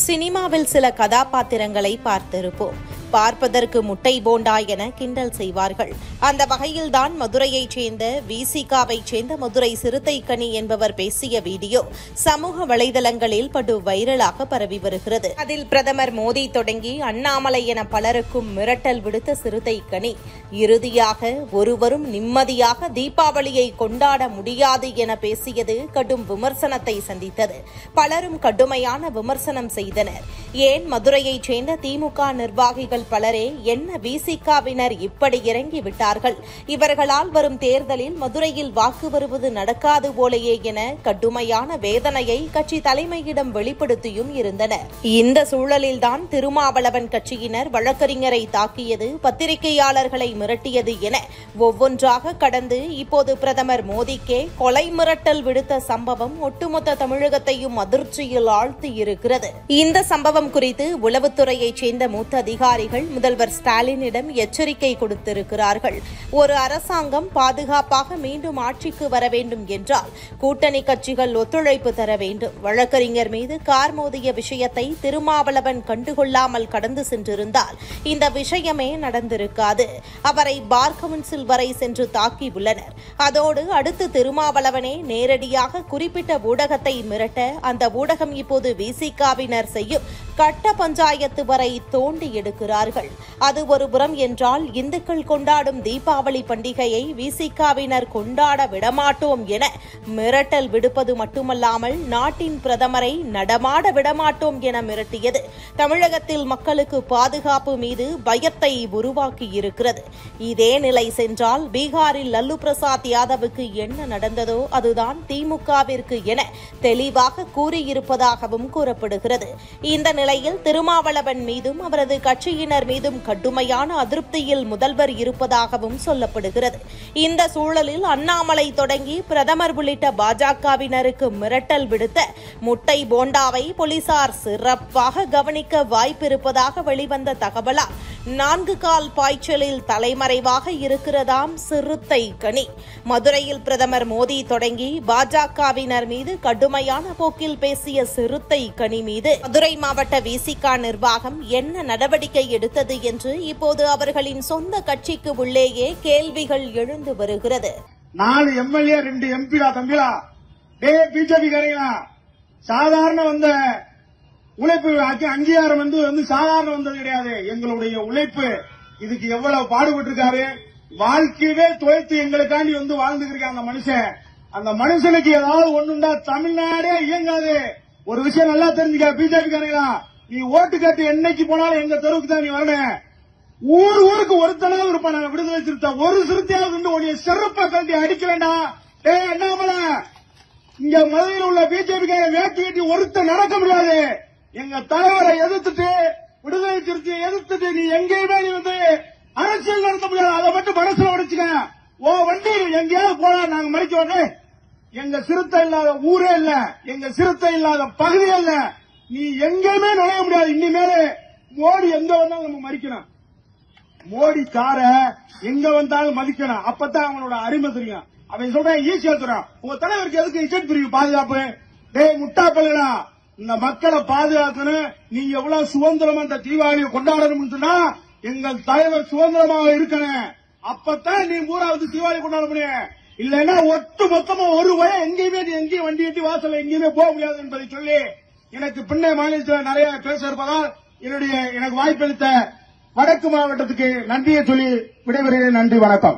சினிமாவில் சில கதாபாத்திரங்களை பார்த்திருப்போம். பார்ப்பதற்கு முட்டை போண்டா என கிண்டல் செய்வார்கள். அந்த வகையில்தான் மதுரையைச் சேர்ந்த விசிகாவைச் சேர்ந்த மதுரை சிறுத்தைக்கனி என்பவர் பேசிய வீடியோ சமூக வலைதளங்களில் படு வைரலாக பரவி வருகிறது. அதில் பிரதமர் மோடி தொடங்கி அண்ணாமலை என பலருக்கும் மிரட்டல் விடுத்த சிறுத்தைக்கனி இறுதியாக ஒருவரும் நிம்மதியாக தீபாவளியை கொண்டாட முடியாது என பேசியது கடும் விமர்சனத்தை சந்தித்தது. பலரும் கடுமையான விமர்சனம் செய்தனர். ஏன் மதுரையைச் சேர்ந்த திமுக நிர்வாகிகள் பலரே என்ன விசிகாவினர் இப்படி இறங்கி விட்டார்கள், இவர்களால் வரும் தேர்தலில் மதுரையில் வாக்கு வருவது நடக்காது போலேயே என கடுமையான வேதனையை கட்சி தலைமையிடம் வெளிப்படுத்தியும் இருந்தனர். இந்த சூழலில்தான் திருமாவளவன் கட்சியினர் வழக்கறிஞரை தாக்கியது, பத்திரிகையாளர்களை மிரட்டியது என ஒவ்வொன்றாக கடந்து இப்போது பிரதமர் மோடிக்கே கொலை மிரட்டல் விடுத்த சம்பவம் ஒட்டுமொத்த தமிழகத்தையும் அதிர்ச்சியில் ஆழ்த்தியிருக்கிறது. இந்த சம்பவம் குறித்து உளவுத்துறையைச் சேர்ந்த மூத்த அதிகாரிகள் முதல்வர் ஸ்டாலினிடம் எச்சரிக்கை கொடுத்திருக்கிறார்கள். ஒரு அரசாங்கம் பாதுகாப்பாக மீண்டும் ஆட்சிக்கு வர வேண்டும் என்றால் கூட்டணி கட்சிகள் ஒத்துழைப்பு தர வேண்டும். வழக்கறிஞர் மீது கார் மோதிய விஷயத்தை திருமாவளவன் கண்டுகொள்ளாமல் கடந்து சென்றிருந்தால் இந்த விஷயமே நடந்திருக்காது. அவரை பார் கவுன்சில் வரை சென்று தாக்கியுள்ளனர். அதோடு அடுத்து திருமாவளவனே நேரடியாக குறிப்பிட்ட ஊடகத்தை மிரட்ட அந்த ஊடகம் இப்போது விசிகாவினர் செய்யும் கட்ட பஞ்சாயத்து வரை தோண்டி எடுக்கிறார்கள். அது ஒருபுறம் என்றால் இந்துக்கள் கொண்டாடும் தீபாவளி பண்டிகையை விசிகாவினர் கொண்டாட விடமாட்டோம் என மிரட்டல் விடுப்பது மட்டுமல்லாமல் நாட்டின் பிரதமரை நடமாட விடமாட்டோம் என மிரட்டியது தமிழகத்தில் மக்களுக்கு பாதுகாப்பு மீது பயத்தை உருவாக்கியிருக்கிறது. இதே நிலை சென்றால் பீகாரில் லல்லு பிரசாத் யாதவுக்கு என்ன நடந்ததோ அதுதான் திமுகவிற்கு என தெளிவாக கூறியிருப்பதாகவும் கூறப்படுகிறது. இந்த நிலையில் திருமாவளவன் மீதும் அவரது கட்சியினர் மீதும் கடுமையான அதிருப்தியில் முதல்வர் இருப்பதாகவும் சொல்லப்படுகிறது. இந்த சூழலில் அண்ணாமலை தொடங்கி பிரதமர் உள்ளிட்ட பாஜகவினருக்கு மிரட்டல் விடுத்த முட்டை போண்டாவை போலீசார் சிறப்பாக கவனிக்க வாய்ப்பிருப்பதாக வெளிவந்த தகவலால் 4 கால் பாய்ச்சலில் தலைமறைவாக இருக்கிறதாம் சிறுத்தைக்கனி. மதுரையில் பிரதமர் மோடி தொடங்கி பாஜகவினர் மீது கடுமையான போக்கில் பேசிய சிறுத்தைக்கனி மீது மதுரை மாவட்ட விசிகா நிர்வாகம் என்ன நடவடிக்கை எடுத்தது என்று இப்போது அவர்களின் சொந்த கட்சிக்கு உள்ளேயே கேள்விகள் எழுந்து வருகிறது. 4 எம்எல்ஏ 2 எம்பிடா தம்பிடா, பிஜேபி கரையா சாதாரண வந்த உழைப்பு அங்கீகாரம் வந்து சாதாரண வந்தது கிடையாது. எங்களுடைய உழைப்பு இதுக்கு எவ்வளவு பாடுபட்டு இருக்காரு. வாழ்க்கையவே துவைத்து எங்களுக்காண்டி வந்து வாழ்ந்துருக்க அந்த மனுஷன். அந்த மனுஷனுக்கு ஏதாவது ஒண்ணுண்டா தமிழ்நாடே இயங்காது. ஒரு விஷயம் நல்லா தெரிஞ்சுக்க பிஜேபி காரங்களா, நீ ஓட்டு கேட்டு என்னைக்கு போனாலும் எங்க தெருவுக்கு தான் நீ வரணும். ஊருக்கு ஒருத்தனாவது இருப்பான். நாங்க விடுதலை சிறுத்தை ஒரு சிறுத்தையாவது உடைய செருப்பை கழட்டி அடிக்க வேண்டாம். அண்ணாமலை இங்க மதுரையில் உள்ள பிஜேபி வேட்டி கட்டி ஒருத்தர் நடக்க முடியாது. எங்க தலைவரை எதிர்த்துட்டு விடுதலை சிறுத்தையை எதிர்த்துட்டு நீ எங்கேயுமே நீ வந்து அரசியல் நடத்த முடியாது. அதை மட்டும் மனசுல உடைச்சுக்க. ஓ வண்டி எங்கேயாவது போனா நாங்க மறிக்க வரேன். எங்க சிறுத்தை இல்லாத ஊரே இல்ல, எங்க சிறுத்தை இல்லாத பகுதியே இல்ல. நீ எங்கேயுமே நுழைய முடியாது. இனிமேல மோடி எங்க வந்தாலும் நம்ம மறிக்கணும். மோடி கார எங்க வந்தாலும் மதிக்கணும். அப்பதான் அவனோட அருமை தெரியும். அவன் சொல்றேன் ஈஸியா சொல்றான். உங்க தலைவருக்கு எதுக்கு இசட் பிரிவு பாதுகாப்பு? முட்டா பல்லுடா, இந்த மக்களை பாதுகாக்கணும். நீங்க எவ்வளவு சுதந்திரமா இந்த தீபாவளியை கொண்டாடணும்னு சொன்னா எங்கள் தலைவர் சுதந்திரமாக இருக்கணும். அப்பதான் நீ ஊராவது தீபாவளி கொண்டாட முடியும். இல்லைன்னா ஒட்டு மொத்தமா ஒரு வய எங்கேயுமே எங்கேயும் வண்டி கட்டி வாசல்ல எங்கேயுமே போக முடியாது என்பதை சொல்லி எனக்கு பின்ன மாநிலத்தில் நிறைய பேச இருப்பதால் எனக்கு வாய்ப்பளித்த வடக்கு மாவட்டத்துக்கு நன்றியை சொல்லி விடைபெறுகிறேன். நன்றி, வணக்கம்.